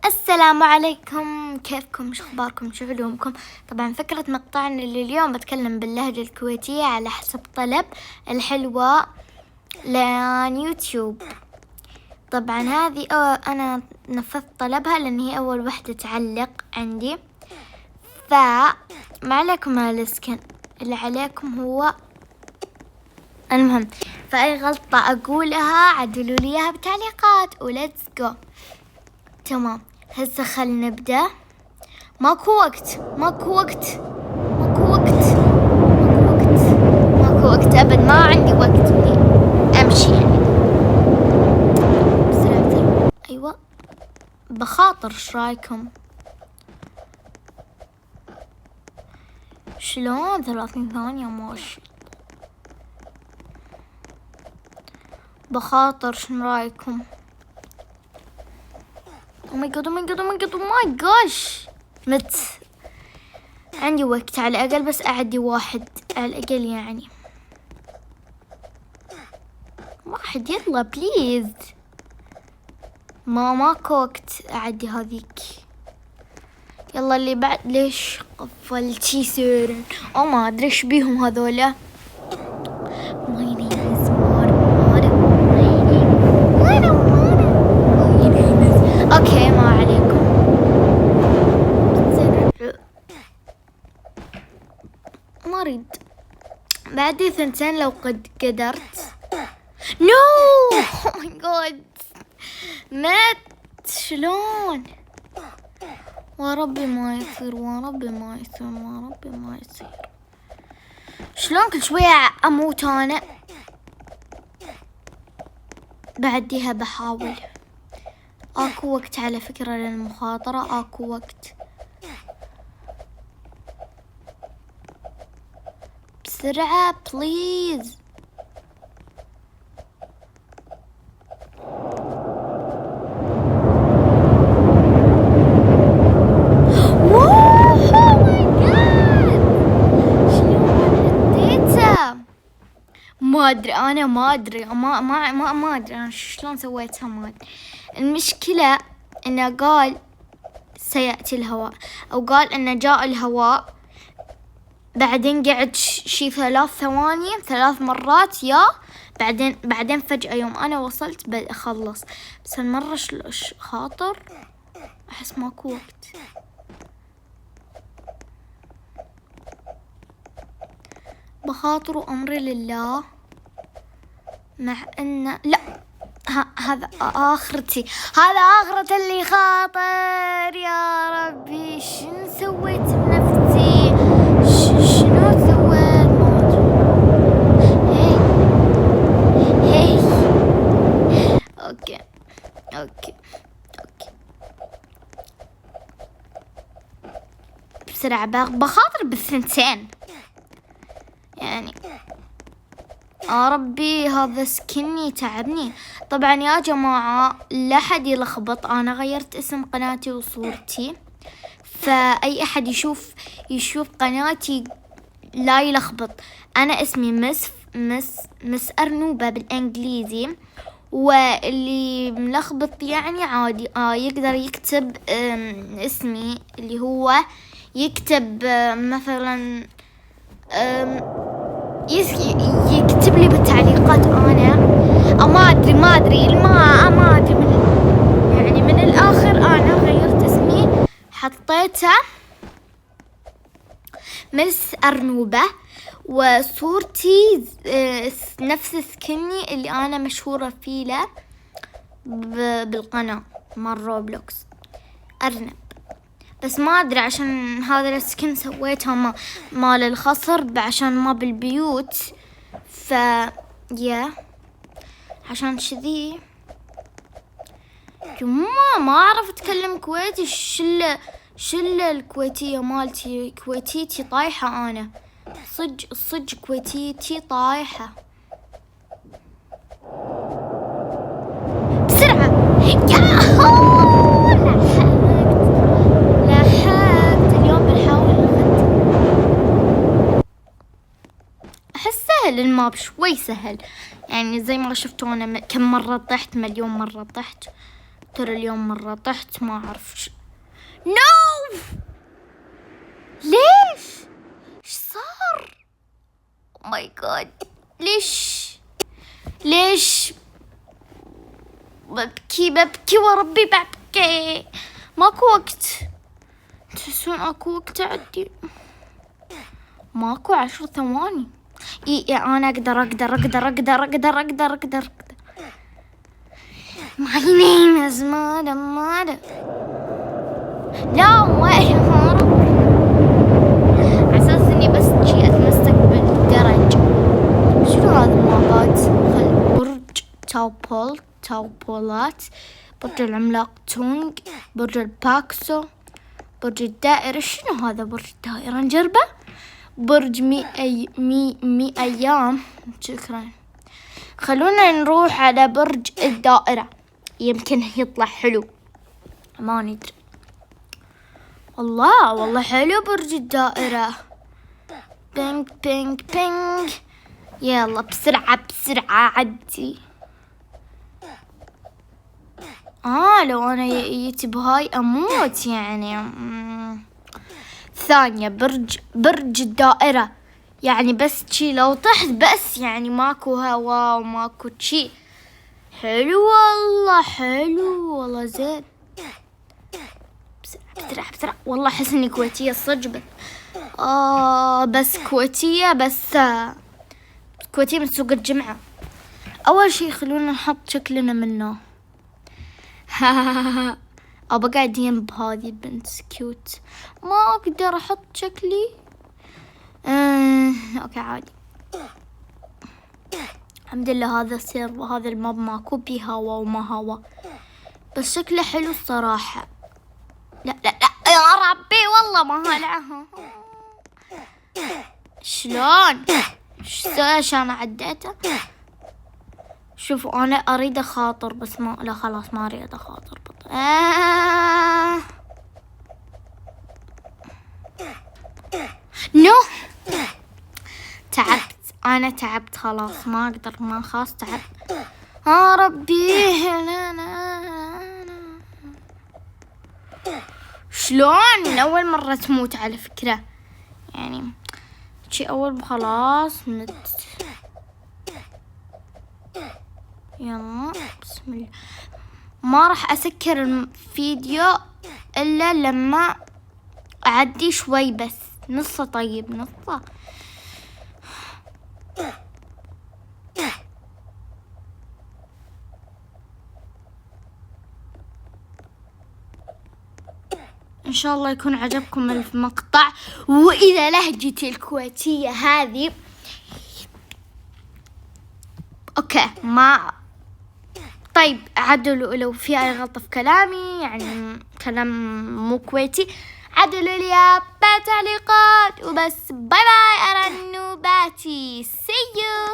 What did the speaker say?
السلام عليكم، كيفكم؟ شو اخباركم؟ شو علومكم؟ طبعا فكرة مقطعنا اللي اليوم بتكلم باللهجة الكويتية على حسب طلب الحلوة ليوتيوب. طبعا هذه انا نفذت طلبها لان هي اول وحدة تعلق عندي، فما عليكم على السكن، اللي عليكم هو المهم. فأي غلطة أقولها عدلوا لي إياها بتعليقات وليتس جو. تمام، هسه خلنا نبدأ. ماكو وقت أبد، ما عندي وقت إني أمشي يعني. بسرعة أيوة بخاطر، إيش رايكم؟ شلون 30 ثانية ماشي بخاطر، شنو رايكم؟ Oh my god مت عندي وقت على الأقل، بس أعدي واحد على الأقل يعني. واحد يلا بليز، ماكو وقت أعدي هذيك. يلا اللي بعد. ليش قفلتي سيرن؟ ما أدري إيش بيهم هذولا. اوكي ما عليكم. ما اريد بعد 2 لو قد قدرت. نو او ماي جاد مات. شلون؟ وربي ما يصير. شلون كل شوية اموت انا؟ بعديها بحاول. اكو وقت على فكرة للمخاطرة، اكو وقت. بسرعة بليز. ما ادري انا شلون سويتها. ما أدري. المشكلة انه قال سيأتي الهواء، او قال انه جاء الهواء، بعدين قعد شي 3 مرات يا بعدين فجأة يوم انا وصلت بخلص. بس هالمرة خاطر احس ماكو وقت. بخاطر وامري لله، مع ان لا هذا آخرتي، هذا آخرة اللي خاطر. يا ربي شنو سويت بنفسي؟ شنو سويت؟ هي اوكي بسرعة بخاطر بالثنتين يعني. ربي هذا سكني تعبني. طبعا يا جماعة لا حد يلخبط، انا غيرت اسم قناتي وصورتي، فاي احد يشوف قناتي لا يلخبط. انا اسمي مس ارنوبة بالانجليزي، واللي ملخبط يعني عادي يقدر يكتب اسمي اللي هو يكتب مثلا يكتب لي بالتعليقات. انا ما ادري ما ادري من الاخر انا غيرت اسمي، حطيته مس ارنوبة، وصورتي نفس سكني اللي انا مشهورة فيه له بالقناة مال روبلوكس، ارنب. بس ما ادري عشان هذا السكن سويتها مال الخصر عشان ما بالبيوت، عشان شذي. جماعة ما اعرف اتكلم كويتي. شلة الكويتية مالتي كويتيتي طايحة. انا صج كويتيتي طايحة. بسرعة لحقت اليوم بنحاول احس سهل الماب، شوي سهل يعني. زي ما شفتوا انا كم مرة طحت، مليون مرة طحت. ترى اليوم مرة طحت ما أعرف نو ليش؟ إيش صار؟ ماي جاد ليش ببكي وربي ببكي. ماكو وقت، تحسون اكو وقت عندي؟ ماكو 10 ثواني. انا اقدر. My name is مادا. لا وين عساس اني بس شي اتمسك بالدرج. شنو هذا المابات؟ برج تاوبولات، برج العملاق تونغ، برج الباكسو، برج الدائرة. شنو هذا برج الدائرة؟ نجربه. برج مي أيام. شكرا. خلونا نروح على برج الدائرة، يمكن يطلع حلو، ما ندري. الله والله حلو برج الدائرة. بينج يلا بسرعة عدي. لو أنا جيت بهاي أموت يعني. ثانية برج الدائرة، يعني بس شي لو طحت بس يعني ماكو هوا وماكو شي. حلو والله زين. بسرعة والله أحس إني كويتية صدق. بس كويتية من سوق الجمعة. أول شي خلونا نحط شكلنا منه. أبى قاعدين بهذه البنت كيوت، ما أقدر أحط شكلي. أوكي عادي، الحمد لله. هذا سر وهذا الماب ماكو بيه هوا وما هوا، بس شكله حلو الصراحة. لا يا ربي والله ما هلعها. شلون عشان عديته؟ شوفوا أنا أريد أخاطر بس لا خلاص ما أريد أخاطر. نو تعبت خلاص، ما أقدر، ما خلاص تعبت. ربي شلون أول مرة تموت على فكرة، يعني شي أول خلاص مت. يلا بسم الله. ما راح أسكر الفيديو إلا لما أعدي شوي بس، نصه. طيب نصه. إن شاء الله يكون عجبكم المقطع، وإذا لهجتي الكويتية هذه أوكي ما طيب عدلوا لو في أي غلطة في كلامي، يعني كلام مو كويتي، عدلوا لي بتعليقات وبس. باي باي. أنا النوباتي. see you.